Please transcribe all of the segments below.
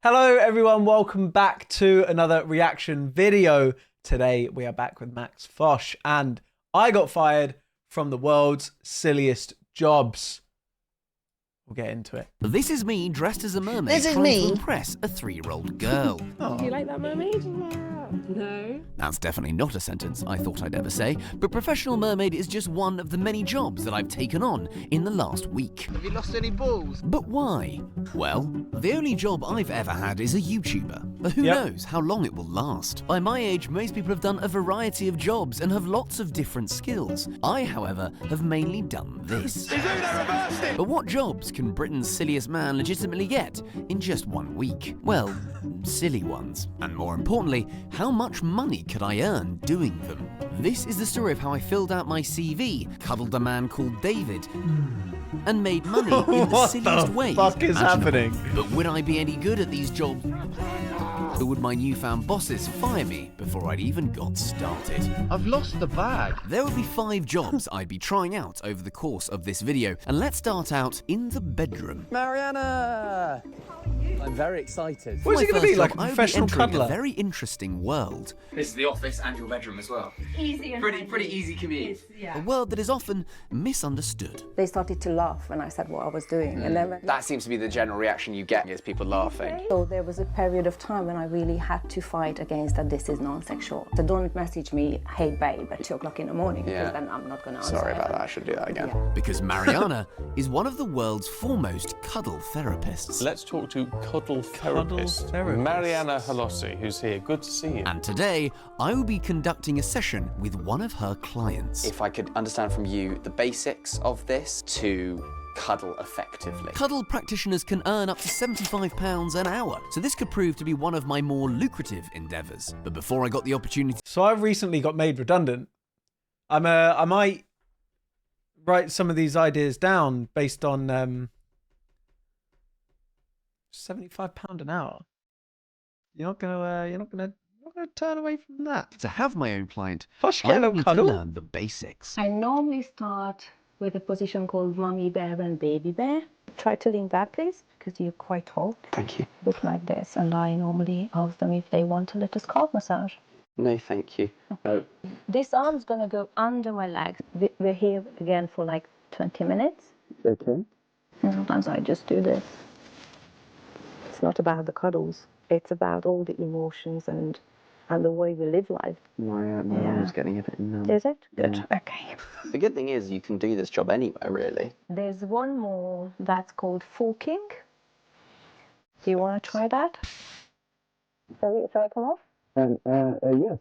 Hello everyone, welcome back to another reaction video. Today we are back with Max Fosh and I got fired from the world's silliest jobs. We'll get into it. This is me dressed as a mermaid trying to impress a 3-year-old girl. Do you like that mermaid? No. That's definitely not a sentence I thought I'd ever say, but professional mermaid is just one of the many jobs that I've taken on in the last week. Have you lost any balls? But why? Well, the only job I've ever had is a YouTuber, but who knows how long it will last. By my age, most people have done a variety of jobs and have lots of different skills. I, however, have mainly done this. But what jobs can Britain's silliest man legitimately get in just 1 week? Well, silly ones. And more importantly, how much money could I earn doing them? This is the story of how I filled out my CV, cuddled a man called David, and made money in the silliest way. What the fuck is happening? But would I be any good at these jobs? Or would my newfound bosses fire me before I'd even got started? I've lost the bag. There would be 5 jobs I'd be trying out over the course of this video, and let's start out in the bedroom. Mariana! I'm very excited. What is it going to be, like a I would be professional entering cuddler? a very interesting world. This is the office and your bedroom as well. Easy and Pretty easy commute. A world that is often misunderstood. They started to laugh when I said what I was doing, and then That seems to be the general reaction you get is people laughing. so there was a period of time when I really had to fight against that this is non-sexual. So don't message me, hey babe, at 2 o'clock in the morning, because then I'm not going to answer. Sorry about that, I should do that again. Because Mariana is one of the world's foremost cuddle therapists. Let's talk to cuddle therapist, Mariana Halossi, who's here. Good to see you. And today, I will be conducting a session with one of her clients. If I could understand from you the basics of this to cuddle effectively. Cuddle practitioners can earn up to £75 an hour, so this could prove to be one of my more lucrative endeavours. But before I got the opportunity... So I've recently got made redundant. I might write some of these ideas down based on £75 an hour. You're not gonna turn away from that. To have my own client, Fosh, I get a little need to cuddle. learn the basics. I normally start with a position called mommy bear and baby bear. Try to lean back, please, because you're quite tall. Thank you. Look like this, and I normally ask them if they want a little scalp massage. No, thank you. This arm's going to go under my legs. We're here again for like 20 minutes. Okay. And sometimes I just do this. It's not about the cuddles. It's about all the emotions and the way we live life. My arm's getting a bit numb. Is it? Good. Okay. The good thing is you can do this job anywhere, really. There's one more that's called forking. Do you want to try that? Shall I come off? Yes.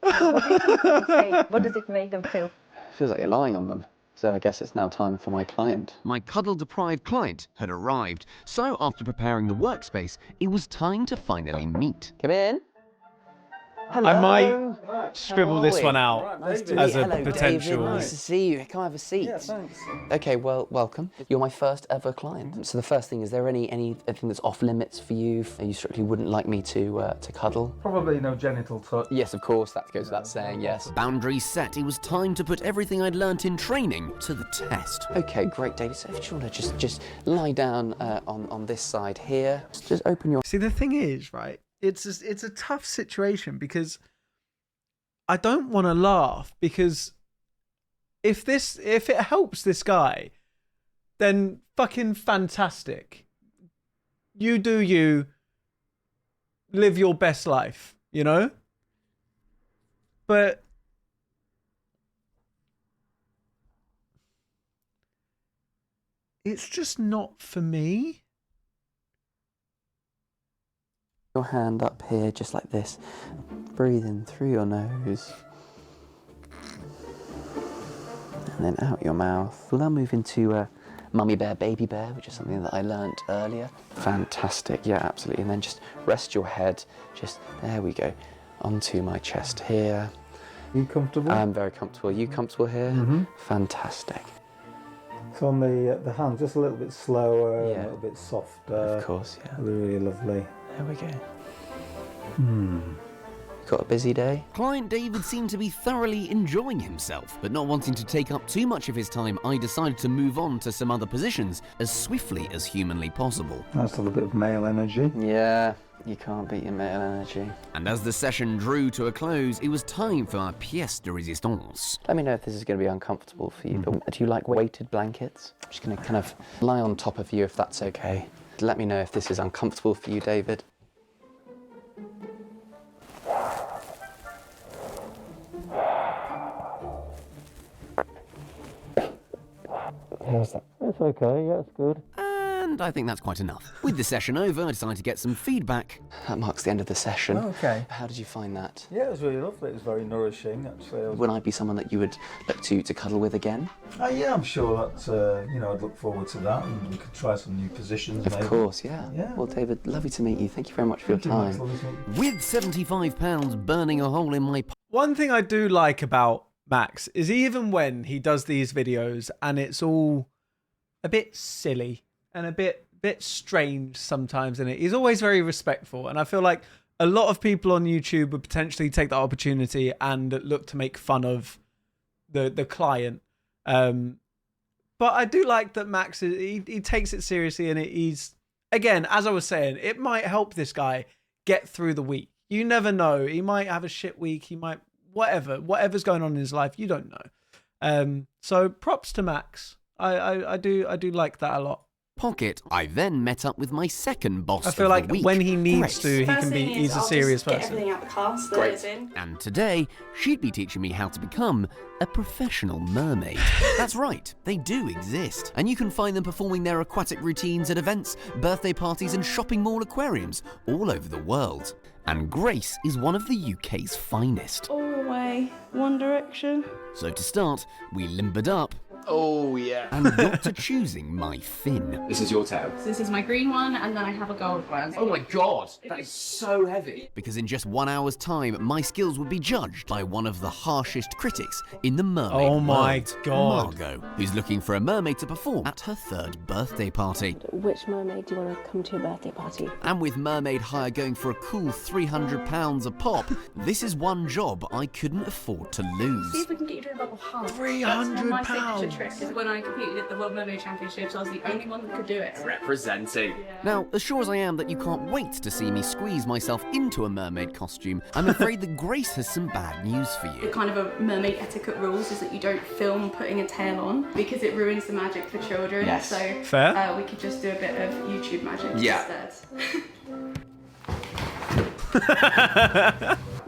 Yeah. What does it make them feel? Feels like you're lying on them. So I guess it's now time for my client. My cuddle-deprived client had arrived, so after preparing the workspace, it was time to finally meet. Come in. Hello. I might scribble this one out as a Hello, potential. David. Nice to see you. Can I have a seat? Yeah, thanks. Okay, well, welcome. You're my first ever client. So the first thing, is there anything that's off limits for you? You strictly wouldn't like me to cuddle? Probably no genital touch. Yes, of course. That goes without saying. Yes. Boundaries set, it was time to put everything I'd learnt in training to the test. Okay, great, David. So if you want to just lie down on this side here, just open your. See, the thing is, right? It's a tough situation because I don't want to laugh, because if it helps this guy, then fucking fantastic. You do you. Live your best life, you know? But it's just not for me. Your hand up here, just like this. Breathe in through your nose. And then out your mouth. We'll now move into mummy bear, baby bear, which is something that I learnt earlier. Fantastic, yeah, absolutely. And then just rest your head, there we go, onto my chest here. You comfortable? I'm very comfortable. Are you comfortable here? Mm-hmm. Fantastic. So on the hand, just a little bit slower, a little bit softer. Of course, yeah. Really lovely. There we go. Got a busy day? Client David seemed to be thoroughly enjoying himself, but not wanting to take up too much of his time, I decided to move on to some other positions as swiftly as humanly possible. Nice little bit of male energy. Yeah, you can't beat your male energy. And as the session drew to a close, it was time for our pièce de résistance. Let me know if this is going to be uncomfortable for you, but do you like weighted blankets? I'm just going to kind of lie on top of you if that's okay. Let me know if this is uncomfortable for you, David. How's that? It's okay, yeah, it's good. And I think that's quite enough. With the session over, I decided to get some feedback. That marks the end of the session. Oh, okay. How did you find that? Yeah, it was really lovely. It was very nourishing, actually. Would I be someone that you would look to cuddle with again? Yeah, I'm sure that, you know, I'd look forward to that, and we could try some new positions. Of maybe. course, yeah. Well, David, lovely to meet you. Thank you very much for your time. With £75 burning a hole in my One thing I do like about Max is even when he does these videos and it's all a bit silly and a bit strange sometimes in it, he's always very respectful. And I feel like a lot of people on YouTube would potentially take that opportunity and look to make fun of the client. But I do like that Max, he takes it seriously, and he's, again, as I was saying, it might help this guy get through the week. You never know. He might have a shit week. He might, whatever's going on in his life, you don't know. So props to Max. I do like that a lot. Pocket, I then met up with my second boss. I feel like the week, when he needs Grace. to, he can be. He's a serious person. Get everything out the car so that it's in. And today, she'd be teaching me how to become a professional mermaid. That's right, they do exist. And you can find them performing their aquatic routines at events, birthday parties, and shopping mall aquariums all over the world. And Grace is one of the UK's finest. All the way, One Direction. So to start, we limbered up. Oh, yeah. And got to choosing my fin. This is your tail. So this is my green one, and then I have a gold one. Oh my god, that is so heavy. Because in just 1 hour's time, my skills would be judged by one of the harshest critics in the mermaid Oh my world, God. Margot, who's looking for a mermaid to perform at her 3rd birthday party. Which mermaid do you want to come to your birthday party? And with mermaid hire going for a cool £300 a pop, this is one job I couldn't afford to See lose. if we can get you to a bubble hug. £300. My signature trick is when I competed at the World Mermaid Championships, I was the only one that could do it. Representing. Now, as sure as I am that you can't wait to see me squeeze myself into a mermaid costume, I'm afraid that Grace has some bad news for you. Kind of a mermaid etiquette rules is that you don't film putting a tail on because it ruins the magic for children. Yes. So Fair. we could just do a bit of YouTube magic Yeah. instead.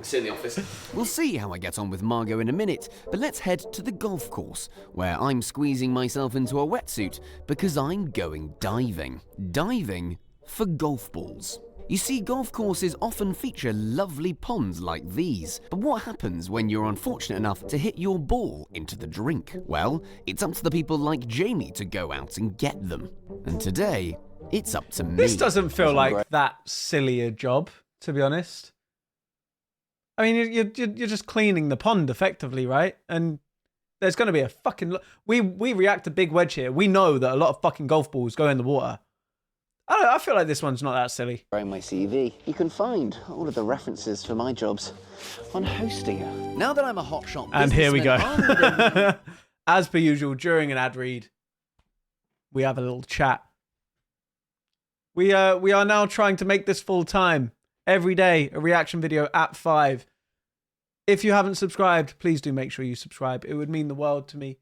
Sit in the office. We'll see how I get on with Margot in a minute, but let's head to the golf course, where I'm squeezing myself into a wetsuit because I'm going diving. Diving for golf balls. You see, golf courses often feature lovely ponds like these, but what happens when you're unfortunate enough to hit your ball into the drink? Well, it's up to the people like Jamie to go out and get them. And today, it's up to me. This doesn't feel like that silly a job, to be honest. I mean, you're just cleaning the pond effectively, right? And there's going to be a fucking... We react to Big Wedge here. We know that a lot of fucking golf balls go in the water. I feel like this one's not that silly. On my CV, you can find all of the references for my jobs on Hostia. Now that I'm a hotshot And here we go. businessman, As per usual, during an ad read, we have a little chat. We are now trying to make this full time. Every day, a reaction video at 5. If you haven't subscribed, please do make sure you subscribe. It would mean the world to me.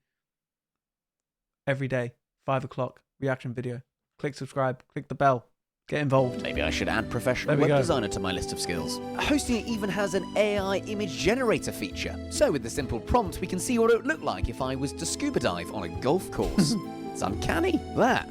Every day, 5 o'clock, reaction video. Click subscribe, click the bell, get involved. Maybe I should add professional There we web go. designer to my list of skills. Hostia even has an AI image generator feature. So with the simple prompt, we can see what it would look like if I was to scuba dive on a golf course. It's uncanny. That.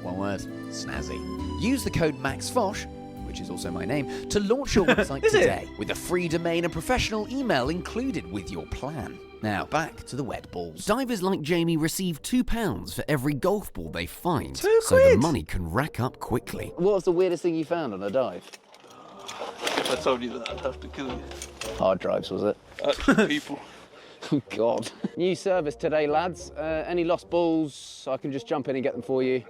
One word. Snazzy. Use the code MAXFOSH, which is also my name, to launch your website today with a free domain and professional email included with your plan. Now, back to the wet balls. Divers like Jamie receive £2 for every golf ball they find, £2 so the money can rack up quickly. What was the weirdest thing you found on a dive? If I told you that, I'd have to kill you. Hard drives, was it? Actual people. Oh, God. New service today, lads. Any lost balls, I can just jump in and get them for you.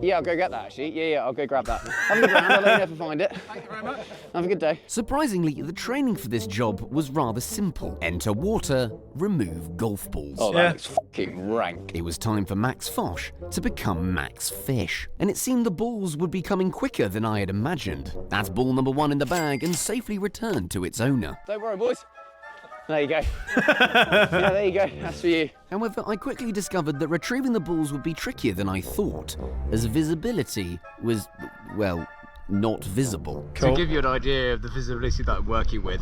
Yeah, I'll go get that actually. Yeah, I'll go grab that. Have a good round, I'll let you know if I find it. Thank you very much. Have a good day. Surprisingly, the training for this job was rather simple. Enter water, remove golf balls. Oh, that looks fucking rank. It was time for Max Fosh to become Max Fish, and it seemed the balls would be coming quicker than I had imagined. That's ball number 1 in the bag and safely returned to its owner. Don't worry, boys. There you go. Yeah, there you go. That's for you. However, I quickly discovered that retrieving the balls would be trickier than I thought, as visibility was, well, not visible. To give you an idea of the visibility that I'm working with.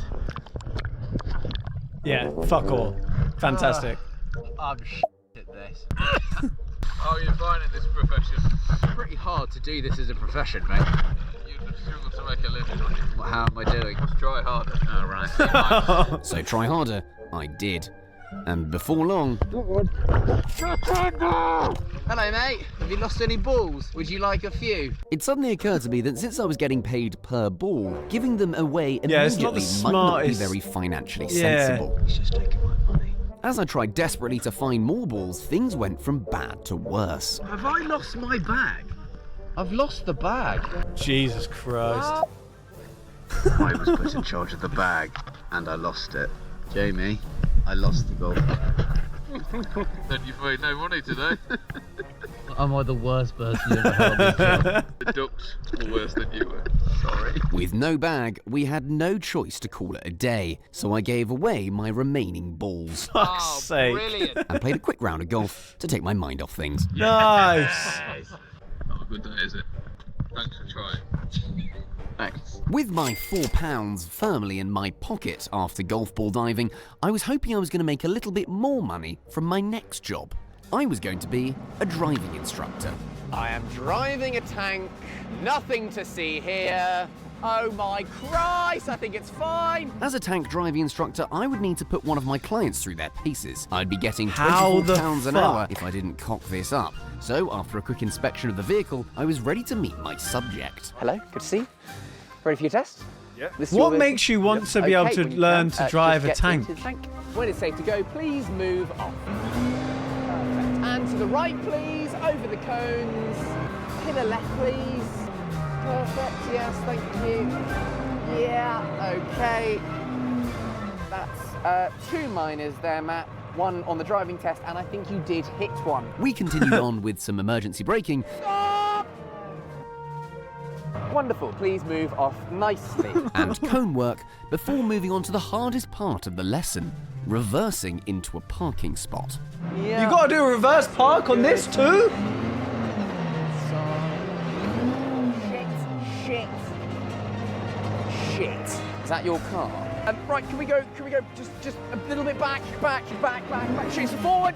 Yeah, fuck all. Fantastic. I'm at this. How are you finding this profession? It's pretty hard to do this as a profession, mate. You'd struggle to make a living, wouldn't you? How am I doing? Let's try harder. Oh, right. So try harder, I did. And before long... Hello, mate. Have you lost any balls? Would you like a few? It suddenly occurred to me that since I was getting paid per ball, giving them away it's not immediately the might not be smartest. very financially sensible. He's just taking my money. As I tried desperately to find more balls, things went from bad to worse. Have I lost my bag? I've lost the bag. Jesus Christ. I was put in charge of the bag, and I lost it. Jamie, I lost the golf bag. Then you've made no money today. Am I the worst person you ever held this job? The ducks were worse than you were. Sorry. With no bag, we had no choice to call it a day, so I gave away my remaining balls. Fuck's sake. Brilliant. And played a quick round of golf to take my mind off things. Nice. Not a good day, is it? Thanks for trying. Thanks. With my £4 firmly in my pocket after golf ball diving, I was hoping I was going to make a little bit more money from my next job. I was going to be a driving instructor. I am driving a tank. Nothing to see here. Oh my Christ, I think it's fine. As a tank driving instructor, I would need to put one of my clients through their paces. I'd be getting How the £24 an hour fuck? if I didn't cock this up. So, after a quick inspection of the vehicle, I was ready to meet my subject. Hello, good to see you. Ready for your test? Yeah. What makes you want to be able to when you learn can, to drive a just get tank? into the tank? When it's safe to go, please move off. Perfect. And to the right, please. Over the cones. Pillar left, please. Perfect. Yes, thank you. Yeah. Okay. That's 2 minors there, Matt. 1 on the driving test, and I think you did hit 1. We continued on with some emergency braking. Stop! Wonderful. Please move off nicely. And cone work before moving on to the hardest part of the lesson, reversing into a parking spot. Yeah. You got to do a reverse park on this too? Shit. Is that your car? Right, can we go just a little bit back. Chase forward.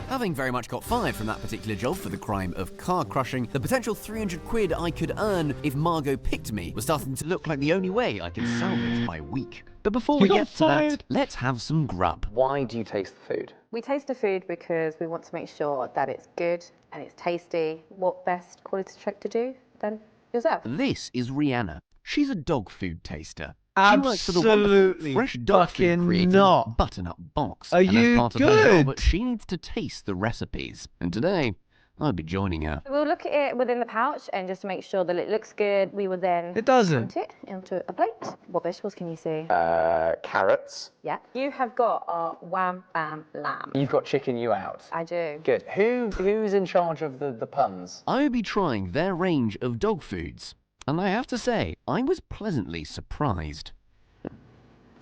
Having very much got fired from that particular job for the crime of car crushing, the potential 300 quid I could earn if Margot picked me was starting to look like the only way I could salvage my week. But before we get to that, let's have some grub. Why do you taste the food? We taste the food because we want to make sure that it's good and it's tasty. What best quality check to do than yourself? This is Rihanna. She's a dog food taster. Absolutely fresh dog food fucking created not. Button-up box. Are and you as part of her good? job, she needs to taste the recipes. And today, I'll be joining her. We'll look at it within the pouch and just to make sure that it looks good, we will then It doesn't. put it into a plate. What vegetables can you see? Carrots. Yeah. You have got our wham bam lamb. You've got chicken you out. I do. Good. Who's in charge of the puns? I will be trying their range of dog foods. And I have to say, I was pleasantly surprised.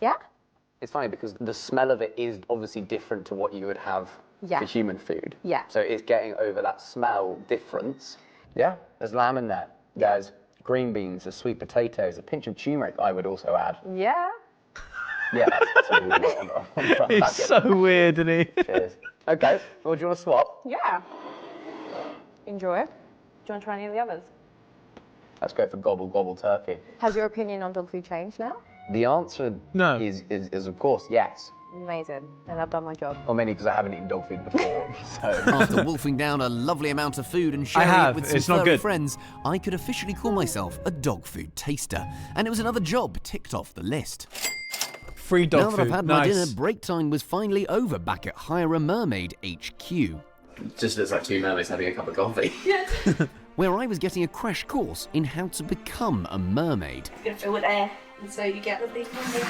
Yeah? It's funny because the smell of it is obviously different to what you would have Yeah. for human food. Yeah. So it's getting over that smell difference. Yeah, there's lamb in there. There's green beans, there's sweet potatoes, a pinch of turmeric I would also add. Yeah. Yeah, that's really It's so weird, isn't it? Cheers. Okay, well, do you want to swap? Yeah. Enjoy. Do you want to try any of the others? Let's go for gobble gobble turkey. Has your opinion on dog food changed now? The answer No. is of course yes. Amazing. And I've done my job. Or mainly because I haven't eaten dog food before. So After wolfing down a lovely amount of food and sharing have. it with some It's not furry good. friends, I could officially call myself a dog food taster. And it was another job ticked off the list. Free dog Now that food. I've had my Nice. dinner, break time was finally over back at Hire a Mermaid HQ. Just looks like two mermaids having a cup of coffee. Yeah. where I was getting a crash course in how to become a mermaid, It's gonna fill with air, and so you get the big mermaid.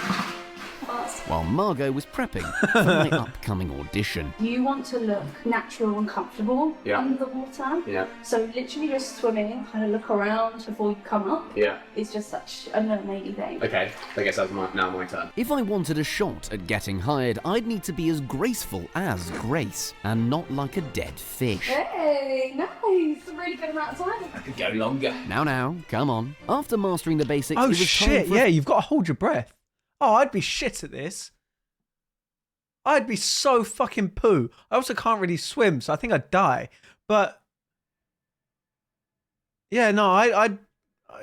while Margot was prepping for my upcoming audition. You want to look natural and comfortable Yeah. under the water. Yeah. So literally just swimming, kind of look around before you come up. Yeah. It's just such a mermaidy thing. Okay, I guess that's now my turn. If I wanted a shot at getting hired, I'd need to be as graceful as Grace, and not like a dead fish. Hey, nice. A really good amount of time. I could go longer. Now, come on. After mastering the basics, Oh it was shit! time for Yeah, you've got to hold your breath. Oh, I'd be shit at this. I'd be so fucking poo. I also can't really swim, so I think I'd die. But yeah, no,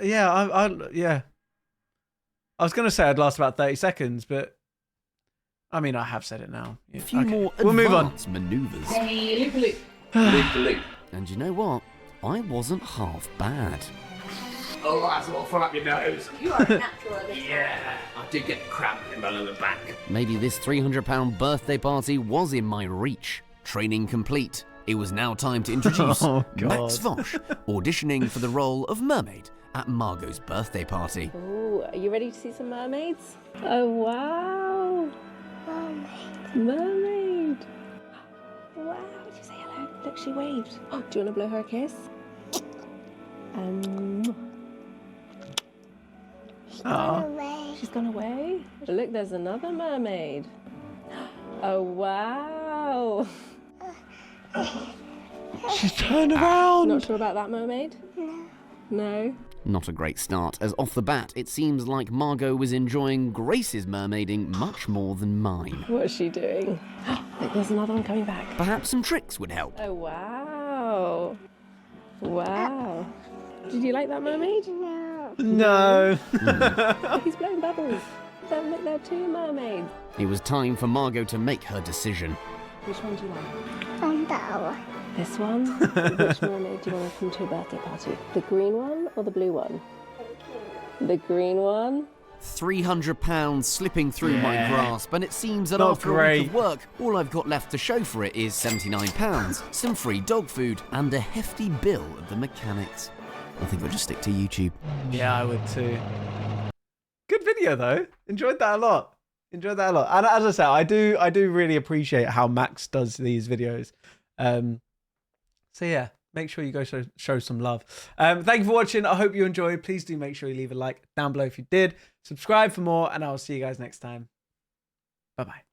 yeah. I was gonna say I'd last about 30 seconds, but I mean I have said it now. Yeah, a few more we'll move on. advanced manoeuvres. Hey, loop-a-loop. Loop-a-loop. And you know what? I wasn't half bad. Oh, that's a lot of fun up your nose. You are a natural at this. Yeah. I did get cramp in my lower back. Maybe this £300 birthday party was in my reach. Training complete. It was now time to introduce Oh, God. Max Vosh, auditioning for the role of mermaid at Margot's birthday party. Oh, are you ready to see some mermaids? Oh, wow. Mermaid. Wow, did you say hello? Look, she waved. Oh, do you want to blow her a kiss? She's gone away. Look, there's another mermaid. Oh, wow. She's turned around. Not sure about that mermaid? No. Not a great start, as off the bat, it seems like Margot was enjoying Grace's mermaiding much more than mine. What's she doing? Look, there's another one coming back. Perhaps some tricks would help. Oh, wow. Wow. Did you like that mermaid? No. He's blowing bubbles. Look, there are two mermaids. It was time for Margot to make her decision. Which one do you like? That one. This one? Which mermaid do you want to come to a birthday party? The green one or the blue one? The green one? £300 slipping through my grasp, and it seems that Not after a great. week of work, all I've got left to show for it is £79, some free dog food, and a hefty bill at the mechanics. I think I'll just stick to YouTube. Yeah, I would too. Good video though. Enjoyed that a lot. And as I said, I do really appreciate how Max does these videos. So yeah, make sure you go show some love. Thank you for watching. I hope you enjoyed. Please do make sure you leave a like down below if you did. Subscribe for more, and I'll see you guys next time. Bye bye.